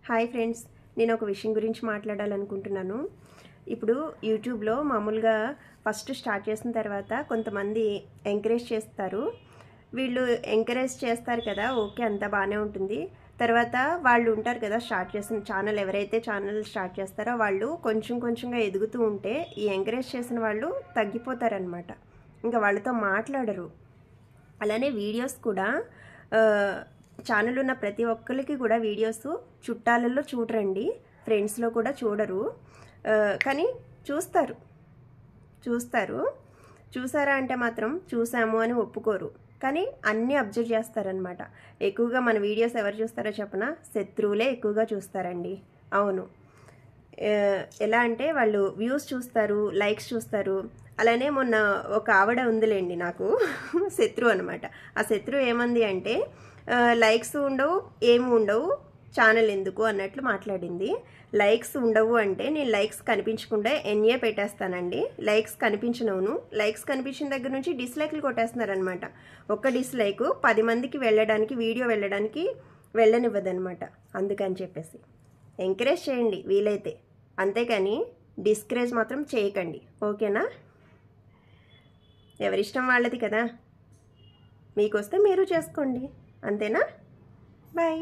Hi friends, నేను ఒక విషయం గురించి మాట్లాడాలనుకుంటున్నాను. ఇప్పుడు యూట్యూబ్లో మామూలుగా ఫస్ట్ స్టార్ట్ చేసిన తర్వాత కొంతమంది ఎంకరేజ్ చేస్తారు. వీళ్ళు ఎంకరేజ్ చేస్తారు కదా, ఓకే అంతా బాగానే ఉంటుంది. తర్వాత వాళ్ళు ఉంటారు కదా, స్టార్ట్ చేసిన ఛానల్, ఎవరైతే ఛానల్ స్టార్ట్ చేస్తారో వాళ్ళు కొంచెం కొంచెంగా ఎదుగుతూ ఉంటే ఈ ఎంకరేజ్ చేసిన వాళ్ళు తగ్గిపోతారనమాట. ఇంకా వాళ్ళతో మాట్లాడరు. అలానే వీడియోస్ కూడా ఛానల్ ఉన్న ప్రతి ఒక్కరికి కూడా వీడియోస్ చుట్టాలలో చూడరండి, ఫ్రెండ్స్లో కూడా చూడరు. కానీ చూసారా అంటే మాత్రం చూసాము అని ఒప్పుకోరు. కానీ అన్నీ అబ్జర్వ్ చేస్తారనమాట. ఎక్కువగా మన వీడియోస్ ఎవరు చూస్తారో చెప్పనా? శత్రువులే ఎక్కువగా చూస్తారండి. అవును, ఎలా అంటే వాళ్ళు వ్యూస్ చూస్తారు, లైక్స్ చూస్తారు. అలానే మొన్న ఒక ఆవిడ ఉందిలేండి నాకు శత్రువు అనమాట. ఆ శత్రువు ఏమంది అంటే లైక్స్ ఉండవు, ఏమి ఉండవు, ఛానల్ ఎందుకు అన్నట్లు మాట్లాడింది. లైక్స్ ఉండవు అంటే నేను లైక్స్ కనిపించకుండా ఎన్ఏ పెట్టేస్తానండి. లైక్స్ కనిపించనవును. లైక్స్ కనిపించిన దగ్గర నుంచి డిస్లైక్లు కొట్టేస్తున్నారనమాట. ఒక్క డిస్లైక్ 10 మందికి వెళ్ళడానికి, వీడియో వెళ్ళడానికి వెళ్ళనివ్వదనమాట. అందుకని చెప్పేసి ఎంకరేజ్ చేయండి వీలైతే, అంతేకాని డిస్కరేజ్ మాత్రం చేయకండి, ఓకేనా? ఎవరిష్టం వాళ్ళది కదా, మీకొస్తే మీరు చేసుకోండి, అంతేనా? బాయ్.